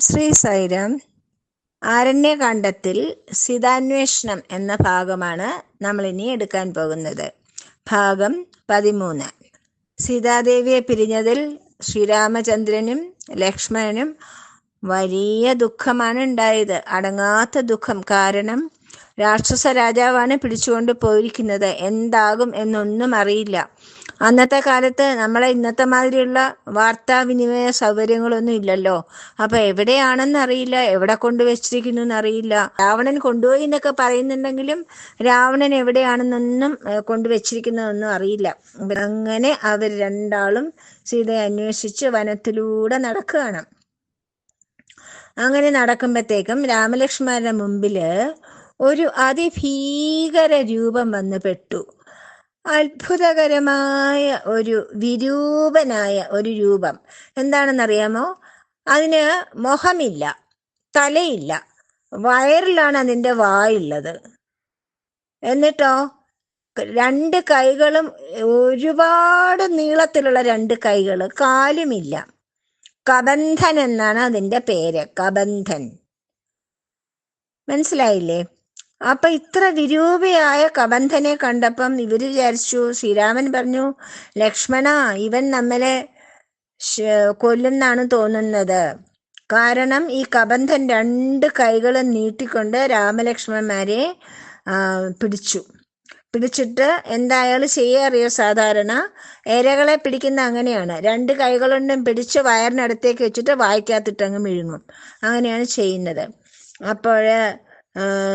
ശ്രീ സൈരം. ആരണ്യകാണ്ഡത്തിൽ സീതാന്വേഷണം എന്ന ഭാഗമാണ് നമ്മൾ ഇനി എടുക്കാൻ പോകുന്നത്. ഭാഗം 13. സീതാദേവിയെ പിരിഞ്ഞതിൽ ശ്രീരാമചന്ദ്രനും ലക്ഷ്മണനും വലിയ ദുഃഖമാണ് ഉണ്ടായത്. അടങ്ങാത്ത ദുഃഖം. കാരണം രാക്ഷസ രാജാവാണ് പിടിച്ചുകൊണ്ട് പോയിരിക്കുന്നത്. എന്താകും എന്നൊന്നും അറിയില്ല. അന്നത്തെ കാലത്ത് നമ്മളെ ഇന്നത്തെ മാതിരിയുള്ള വാർത്താവിനിമയ സൗകര്യങ്ങളൊന്നും ഇല്ലല്ലോ. അപ്പൊ എവിടെയാണെന്ന് അറിയില്ല, എവിടെ കൊണ്ടുവച്ചിരിക്കുന്നു എന്നറിയില്ല. രാവണൻ കൊണ്ടുപോയി എന്നൊക്കെ പറയുന്നുണ്ടെങ്കിലും രാവണൻ എവിടെയാണെന്നൊന്നും കൊണ്ടുവച്ചിരിക്കുന്നതൊന്നും അറിയില്ല. അങ്ങനെ അവർ രണ്ടാളും സീതയെ അന്വേഷിച്ച് വനത്തിലൂടെ നടക്കുകയാണ്. അങ്ങനെ നടക്കുമ്പോഴത്തേക്കും രാമലക്ഷ്മണന്റെ മുമ്പില് ഒരു അതിഭീകര രൂപം വന്ന് പെട്ടു. അത്ഭുതകരമായ ഒരു വിരൂപനായ ഒരു രൂപം. എന്താണെന്നറിയാമോ? അതിന് മുഖമില്ല, തലയില്ല, വയറിലാണ് അതിൻ്റെ വായുള്ളത്. എന്നിട്ടോ രണ്ട് കൈകളും ഒരുപാട് നീളത്തിലുള്ള രണ്ട് കൈകൾ, കാലുമില്ല. കബന്ധൻ എന്നാണ് അതിൻ്റെ പേര്. കബന്ധൻ. മനസ്സിലായില്ലേ? അപ്പൊ ഇത്ര വിരൂപയായ കബന്ധനെ കണ്ടപ്പം ഇവര് വിചാരിച്ചു, ശ്രീരാമൻ പറഞ്ഞു, ലക്ഷ്മണ, ഇവൻ നമ്മളെ കൊല്ലുന്നാണ് തോന്നുന്നത്. കാരണം ഈ കബന്ധൻ രണ്ട് കൈകളും നീട്ടിക്കൊണ്ട് രാമലക്ഷ്മണന്മാരെ പിടിച്ചിട്ട് എന്തായാലും ചെയ്യാറിയോ? സാധാരണ ഇരകളെ പിടിക്കുന്ന അങ്ങനെയാണ്. രണ്ട് കൈകളുണ്ടും പിടിച്ച് വയറിനടുത്തേക്ക് വെച്ചിട്ട് വായിക്കാത്തിട്ടങ്ങ് വിഴുങ്ങും. അങ്ങനെയാണ് ചെയ്യുന്നത്. അപ്പോൾ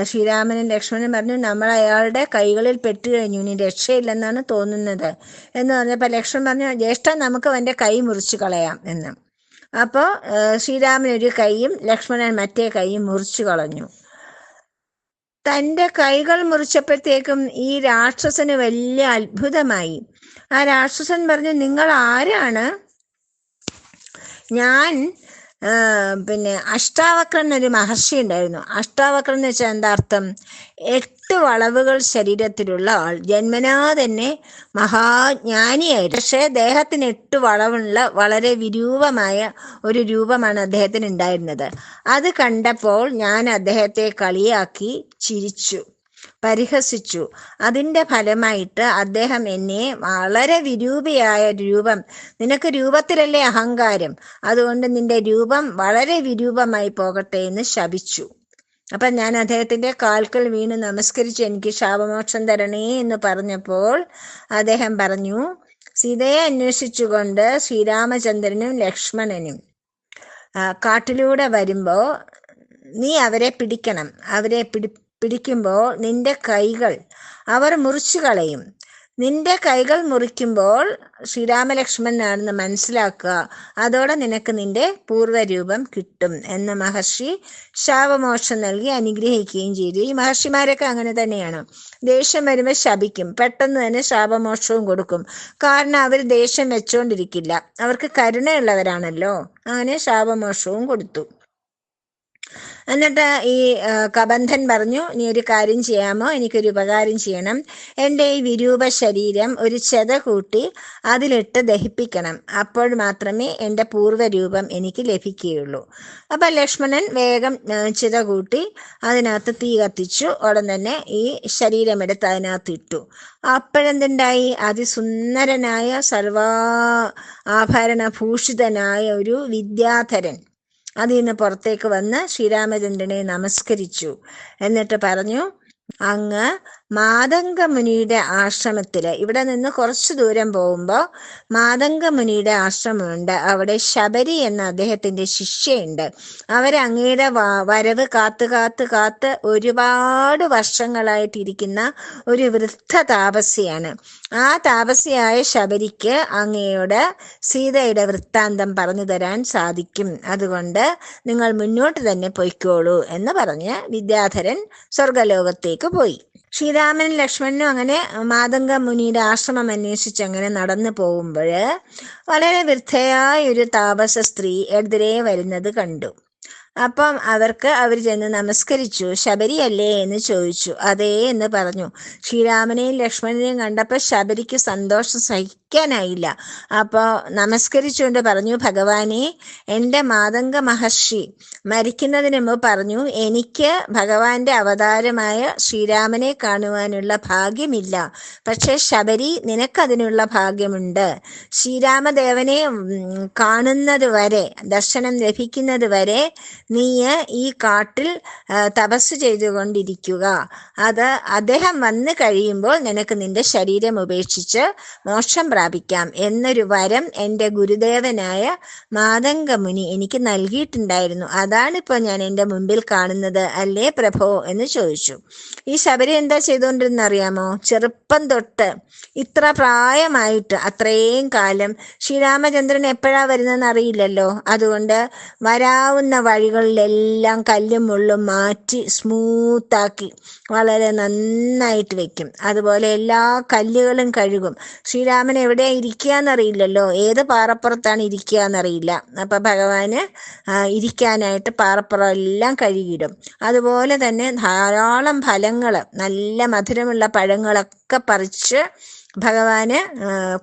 ശ്രീരാമനും ലക്ഷ്മണനും പറഞ്ഞു, നമ്മൾ അയാളുടെ കൈകളിൽ പെട്ടു കഴിഞ്ഞു, ഇനി രക്ഷയില്ലെന്നാണ് തോന്നുന്നത് എന്ന് പറഞ്ഞപ്പോൾ ലക്ഷ്മണൻ പറഞ്ഞു, ജ്യേഷ്ഠ, നമുക്ക് അവൻ്റെ കൈ മുറിച്ചു കളയാം എന്ന്. അപ്പോൾ ശ്രീരാമൻ ഒരു കൈയും ലക്ഷ്മണൻ മറ്റേ കൈയും മുറിച്ചു കളഞ്ഞു. തൻ്റെ കൈകൾ മുറിച്ചപ്പോഴത്തേക്കും ഈ രാക്ഷസന് വലിയ അത്ഭുതമായി. ആ രാക്ഷസൻ പറഞ്ഞു, നിങ്ങൾ ആരാണ്? ഞാൻ അഷ്ടാവക്രൻ എന്നൊരു മഹർഷി ഉണ്ടായിരുന്നു. അഷ്ടാവക്രൻ എന്ന് വെച്ചാൽ എന്താ അർത്ഥം? 8 വളവുകൾ ശരീരത്തിലുള്ള ആൾ. ജന്മനാ തന്നെ മഹാജ്ഞാനിയായിരുന്നു. പക്ഷേ ദേഹത്തിന് 8 വളവുള്ള വളരെ വിരൂപമായ ഒരു രൂപമാണ് അദ്ദേഹത്തിന് ഉണ്ടായിരുന്നത്. അത് കണ്ടപ്പോൾ ഞാൻ അദ്ദേഹത്തെ കളിയാക്കി ചിരിച്ചു, പരിഹസിച്ചു. അതിൻ്റെ ഫലമായിട്ട് അദ്ദേഹം എന്നെ വളരെ വിരൂപയായ രൂപം, നിനക്ക് രൂപത്തിലല്ലേ അഹങ്കാരം, അതുകൊണ്ട് നിന്റെ രൂപം വളരെ വിരൂപമായി പോകട്ടെ എന്ന് ശപിച്ചു. അപ്പം ഞാൻ അദ്ദേഹത്തിൻ്റെ കാൽക്കൽ വീണ് നമസ്കരിച്ചു, എനിക്ക് ശാപമോക്ഷം തരണേ എന്ന് പറഞ്ഞപ്പോൾ അദ്ദേഹം പറഞ്ഞു, സീതയെ അന്വേഷിച്ചുകൊണ്ട് ശ്രീരാമചന്ദ്രനും ലക്ഷ്മണനും കാട്ടിലൂടെ വരുമ്പോൾ നീ അവരെ പിടിക്കണം. അവരെ പിടിക്കുമ്പോൾ നിന്റെ കൈകൾ അവർ മുറിച്ചു കളയും. നിന്റെ കൈകൾ മുറിക്കുമ്പോൾ ശ്രീരാമലക്ഷ്മണനാണെന്ന് മനസ്സിലാക്കുക. അതോടെ നിനക്ക് നിന്റെ പൂർവ്വരൂപം കിട്ടും എന്ന് മഹർഷി ശാപമോക്ഷം നൽകി അനുഗ്രഹിക്കുകയും ചെയ്തു. ഈ മഹർഷിമാരൊക്കെ അങ്ങനെ തന്നെയാണ്. ദേഷ്യം വരുമ്പോൾ ശപിക്കും, പെട്ടെന്ന് തന്നെ ശാപമോക്ഷവും കൊടുക്കും. കാരണം അവർ ദേഷ്യം വെച്ചോണ്ടിരിക്കില്ല, അവർക്ക് കരുണയുള്ളവരാണല്ലോ. അങ്ങനെ ശാപമോക്ഷവും കൊടുത്തു. എന്നിട്ട് ഈ കബന്ധൻ പറഞ്ഞു, നീ ഒരു കാര്യം ചെയ്യാമോ? എനിക്കൊരു ഉപകാരം ചെയ്യണം. എൻ്റെ ഈ വിരൂപ ശരീരം ഒരു ചെത കൂട്ടി അതിലിട്ട് ദഹിപ്പിക്കണം. അപ്പോൾ മാത്രമേ എൻ്റെ പൂർവ്വരൂപം എനിക്ക് ലഭിക്കുകയുള്ളൂ. അപ്പം ലക്ഷ്മണൻ വേഗം ചിത കൂട്ടി അതിനകത്ത് തീ കത്തിച്ചു. ഉടൻ തന്നെ ഈ ശരീരമെടുത്ത് അതിനകത്ത് ഇട്ടു. അപ്പോഴെന്തുണ്ടായി? അതിസുന്ദരനായ ആഭരണഭൂഷിതനായ ഒരു വിദ്യാധരൻ അതിൽ നിന്ന് പുറത്തേക്ക് വന്ന് ശ്രീരാമചന്ദ്രനെ നമസ്കരിച്ചു. എന്നിട്ട് പറഞ്ഞു, അങ്ങ് മാതംഗമുനിയുടെ ആശ്രമത്തില്, ഇവിടെ നിന്ന് കുറച്ചു ദൂരം പോകുമ്പോൾ മാതംഗമുനിയുടെ ആശ്രമമുണ്ട്. അവിടെ ശബരി എന്ന അദ്ദേഹത്തിന്റെ ശിഷ്യയുണ്ട്. അവരങ്ങയുടെ വരവ് കാത്ത് ഒരുപാട് വർഷങ്ങളായിട്ടിരിക്കുന്ന ഒരു വൃദ്ധ താപസിയാണ്. ആ താപസിയായ ശബരിക്ക് അങ്ങയോട് സീതയുടെ വൃത്താന്തം പറഞ്ഞു തരാൻ സാധിക്കും. അതുകൊണ്ട് നിങ്ങൾ മുന്നോട്ട് തന്നെ പൊയ്ക്കോളൂ എന്ന് പറഞ്ഞ് വിദ്യാധരൻ സ്വർഗലോകത്തേക്ക് പോയി. ശ്രീരാമനും ലക്ഷ്മണനും അങ്ങനെ മാതംഗ മുനിയുടെ ആശ്രമം അന്വേഷിച്ച് അങ്ങനെ നടന്നു പോകുമ്പോൾ വളരെ വൃദ്ധയായ ഒരു താപസ സ്ത്രീ എതിരെ വരുന്നത് കണ്ടു. അപ്പം അവർ ചെന്ന് നമസ്കരിച്ചു. ശബരിയല്ലേ എന്ന് ചോദിച്ചു. അതേ എന്ന് പറഞ്ഞു. ശ്രീരാമനെയും ലക്ഷ്മണനെയും കണ്ടപ്പോൾ ശബരിക്ക് സന്തോഷം സഹിക്കാൻ സഹിക്കാനായില്ല. അപ്പോൾ നമസ്കരിച്ചുകൊണ്ട് പറഞ്ഞു, ഭഗവാനെ, എൻ്റെ മാതംഗ മഹർഷി മരിക്കുന്നതിന് മുമ്പ് പറഞ്ഞു, എനിക്ക് ഭഗവാന്റെ അവതാരമായ ശ്രീരാമനെ കാണുവാനുള്ള ഭാഗ്യമില്ല. പക്ഷെ ശബരി, നിനക്കതിനുള്ള ഭാഗ്യമുണ്ട്. ശ്രീരാമദേവനെ കാണുന്നത് വരെ, ദർശനം ലഭിക്കുന്നത് വരെ നീ ഈ കാട്ടിൽ തപസ് ചെയ്തുകൊണ്ടിരിക്കുക. അദ്ദേഹം വന്നു കഴിയുമ്പോൾ നിനക്ക് നിന്റെ ശരീരം ഉപേക്ഷിച്ച് മോക്ഷം പ്രാപിക്കാം എന്നൊരു വരം എൻ്റെ ഗുരുദേവനായ മാതംഗമുനി എനിക്ക് നൽകിയിട്ടുണ്ടായിരുന്നു. അതാണിപ്പോൾ ഞാൻ എൻ്റെ മുമ്പിൽ കാണുന്നത് അല്ലേ പ്രഭോ എന്ന് ചോദിച്ചു. ഈ ശബരി എന്താ ചെയ്തുകൊണ്ടിരുന്ന അറിയാമോ? ചെറുപ്പം തൊട്ട് ഇത്ര പ്രായമായിട്ട് അത്രയും കാലം ശ്രീരാമചന്ദ്രൻ എപ്പോഴാ വരുന്നതെന്ന് അറിയില്ലല്ലോ. അതുകൊണ്ട് വരാവുന്ന വഴികളിലെല്ലാം കല്ലും മുള്ളും മാറ്റി സ്മൂത്താക്കി വളരെ നന്നായിട്ട് വെക്കും. അതുപോലെ എല്ലാ കല്ലുകളും കഴുകും. ശ്രീരാമൻ എവിടെയാ ഇരിക്കുക എന്നറിയില്ലല്ലോ, ഏത് പാറപ്പുറത്താണ് ഇരിക്കുക എന്നറിയില്ല. അപ്പൊ ഭഗവാന് ഇരിക്കാനായിട്ട് പാറപ്പുറം എല്ലാം കഴുകിയിടും. അതുപോലെ തന്നെ ധാരാളം ഫലങ്ങള്, നല്ല മധുരമുള്ള പഴങ്ങളൊക്കെ പറിച്ച് ഭഗവാന്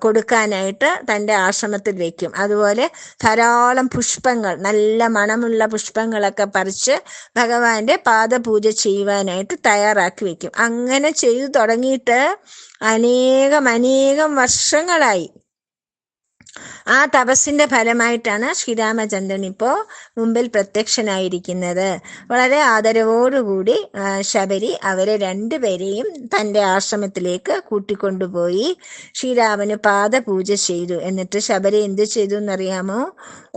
കൊടുക്കാനായിട്ട് തൻ്റെ ആശ്രമത്തിൽ വെക്കും. അതുപോലെ ധാരാളം പുഷ്പങ്ങൾ, നല്ല മണമുള്ള പുഷ്പങ്ങളൊക്കെ പറിച്ച് ഭഗവാന്റെ പാദപൂജ ചെയ്യുവാനായിട്ട് തയ്യാറാക്കി വെക്കും. അങ്ങനെ ചെയ്തു തുടങ്ങിയിട്ട് അനേകം വർഷങ്ങളായി. ആ തപസ്സിന്റെ ഫലമായിട്ടാണ് ശ്രീരാമചന്ദ്രൻ ഇപ്പോൾ മുമ്പിൽ പ്രത്യക്ഷനായിരിക്കുന്നത്. വളരെ ആദരവോടുകൂടി ശബരി അവരെ രണ്ടുപേരെയും തൻ്റെ ആശ്രമത്തിലേക്ക് കൂട്ടിക്കൊണ്ടുപോയി ശ്രീരാമന് പാദപൂജ ചെയ്തു. എന്നിട്ട് ശബരി എന്ത് ചെയ്തു എന്നറിയാമോ?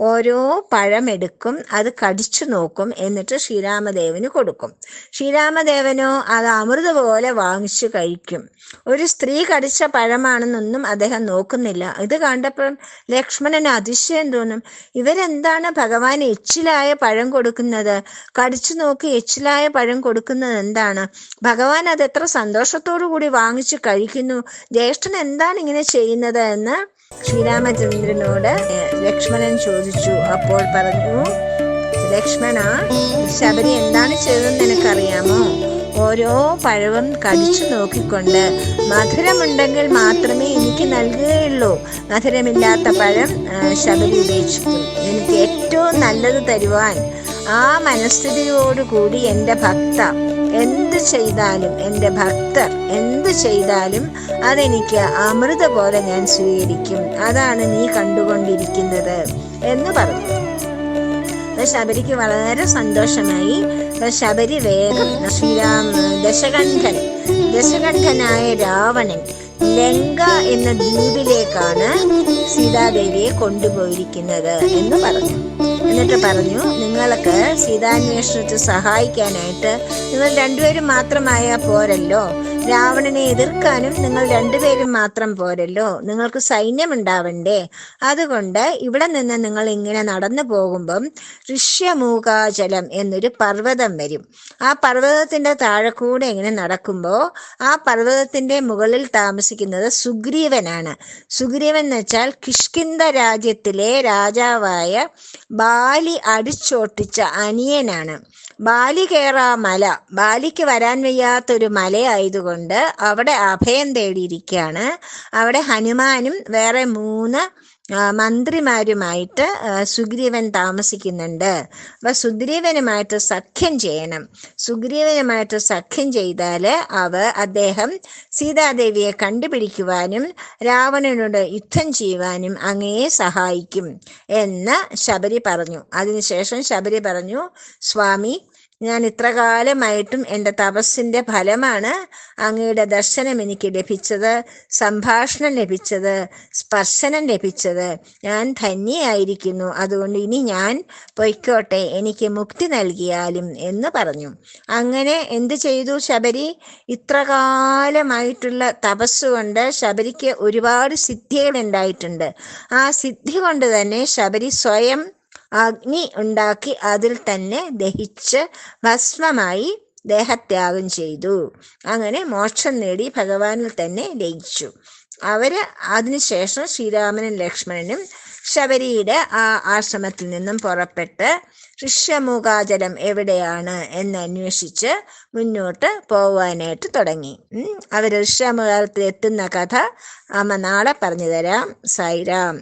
ഓരോ പഴമെടുക്കും, അത് കടിച്ചു നോക്കും, എന്നിട്ട് ശ്രീരാമദേവന് കൊടുക്കും. ശ്രീരാമദേവനോ അത് അമൃത പോലെ വാങ്ങിച്ചു കഴിക്കും. ഒരു സ്ത്രീ കടിച്ച പഴമാണെന്നൊന്നും അദ്ദേഹം നോക്കുന്നില്ല. ഇത് കണ്ടപ്പോൾ ലക്ഷ്മണന് അതിശയം തോന്നും. ഇവരെന്താണ് ഭഗവാൻ എച്ചിലായ പഴം കൊടുക്കുന്നത്? കടിച്ചു നോക്കി എച്ചിലായ പഴം കൊടുക്കുന്നത് എന്താണ്? ഭഗവാൻ അത് എത്ര സന്തോഷത്തോടു കൂടി വാങ്ങിച്ചു കഴിക്കുന്നു. ജ്യേഷ്ഠൻ എന്താണ് ഇങ്ങനെ ചെയ്യുന്നത് എന്ന് ശ്രീരാമചന്ദ്രനോട് ലക്ഷ്മണൻ ചോദിച്ചു. അപ്പോൾ പറഞ്ഞു, ലക്ഷ്മണ, ശബരി എന്താണ് ചെയ്തതെന്ന് നിനക്കറിയാമോ? ഓരോ പഴവും കടിച്ചു നോക്കിക്കൊണ്ട് മധുരമുണ്ടെങ്കിൽ മാത്രമേ എനിക്ക് നൽകുകയുള്ളൂ, മധുരമില്ലാത്ത പഴം ശബരി ഉപേക്ഷിക്കും. എനിക്ക് ഏറ്റവും നല്ലത് തരുവാൻ ആ മനസ്ഥിതിയോടുകൂടി എൻ്റെ ഭക്ത എന്ത് ചെയ്താലും, എൻ്റെ ഭക്തർ എന്ത് ചെയ്താലും അതെനിക്ക് അമൃത പോലെ ഞാൻ സ്വീകരിക്കും. അതാണ് നീ കണ്ടുകൊണ്ടിരിക്കുന്നത് എന്ന് പറഞ്ഞു. ശബരിക്ക് വളരെ സന്തോഷമായി. ശബരി വേഗം ദശകണ്ഠനായ രാവണൻ ലങ്ക എന്ന ദ്വീപിലേക്കാണ് സീതാദേവിയെ കൊണ്ടുപോയിരിക്കുന്നത് എന്ന് പറഞ്ഞു. എന്നിട്ട് പറഞ്ഞു, നിങ്ങൾക്ക് സീതാന്വേഷണത്തിൽ സഹായിക്കാനായിട്ട് നിങ്ങൾ രണ്ടുപേരും മാത്രമായാൽ പോരല്ലോ, രാവണനെ എതിർക്കാനും നിങ്ങൾ രണ്ടുപേരും മാത്രം പോരല്ലോ, നിങ്ങൾക്ക് സൈന്യം ഉണ്ടാവണ്ടേ? അതുകൊണ്ട് ഇവിടെ നിന്ന് നിങ്ങൾ ഇങ്ങനെ നടന്നു പോകുമ്പം ഋഷ്യമൂകാചലം എന്നൊരു പർവ്വതം വരും. ആ പർവ്വതത്തിന്റെ താഴെ കൂടെ ഇങ്ങനെ നടക്കുമ്പോൾ ആ പർവ്വതത്തിന്റെ മുകളിൽ താമസിക്കുന്നത് സുഗ്രീവനാണ്. സുഗ്രീവൻ എന്ന് വെച്ചാൽ കിഷ്കിന്ധ രാജ്യത്തിലെ രാജാവായ ബാലി അടിച്ചോട്ടിച്ച അനിയനാണ്. ബാലി കയറാ മല, ബാലിക്ക് വരാൻ വയ്യാത്തൊരു മലയായതുകൊണ്ട് അവിടെ അഭയം തേടിയിരിക്കുകയാണ്. അവിടെ ഹനുമാനും വേറെ 3 മന്ത്രിമാരുമായിട്ട് സുഗ്രീവൻ താമസിക്കുന്നുണ്ട്. അപ്പൊ സുഗ്രീവനുമായിട്ട് സഖ്യം ചെയ്യണം. സുഗ്രീവനുമായിട്ട് സഖ്യം ചെയ്താൽ അദ്ദേഹം സീതാദേവിയെ കണ്ടുപിടിക്കുവാനും രാവണനോട് യുദ്ധം ചെയ്യുവാനും അങ്ങയെ സഹായിക്കും എന്ന് ശബരി പറഞ്ഞു. അതിനുശേഷം ശബരി പറഞ്ഞു, സ്വാമി, ഞാൻ ഇത്ര കാലമായിട്ടും എൻ്റെ തപസ്സിന്റെ ഫലമാണ് അങ്ങയുടെ ദർശനം എനിക്ക് ലഭിച്ചത്, സംഭാഷണം ലഭിച്ചത്, സ്പർശനം ലഭിച്ചത്. ഞാൻ ധന്യയായിരിക്കുന്നു. അതുകൊണ്ട് ഇനി ഞാൻ പൊയ്ക്കോട്ടെ, എനിക്ക് മുക്തി നൽകിയാലും എന്ന് പറഞ്ഞു. അങ്ങനെ എന്ത് ചെയ്തു ശബരി? ഇത്ര കാലമായിട്ടുള്ള തപസ്സുകൊണ്ട് ശബരിക്ക് ഒരുപാട് സിദ്ധികൾ ഉണ്ടായിട്ടുണ്ട്. ആ സിദ്ധി കൊണ്ട് തന്നെ ശബരി സ്വയം അഗ്നി ഉണ്ടാക്കി അതിൽ തന്നെ ദഹിച്ച് ഭസ്മമായി ദേഹത്യാഗം ചെയ്തു. അങ്ങനെ മോക്ഷം നേടി ഭഗവാനിൽ തന്നെ ലയിച്ചു. അതിനുശേഷം ശ്രീരാമനും ലക്ഷ്മണനും ശബരിയുടെ ആ ആശ്രമത്തിൽ നിന്നും പുറപ്പെട്ട് ഋഷ്യമുഖാചലം എവിടെയാണ് എന്ന് അന്വേഷിച്ച് മുന്നോട്ട് പോവാനായിട്ട് തുടങ്ങി. അവർ ഋഷ്യമുഖാചലത്തിൽ എത്തുന്ന കഥ അമ്മ നാളെ പറഞ്ഞു തരാം. സായിരാം.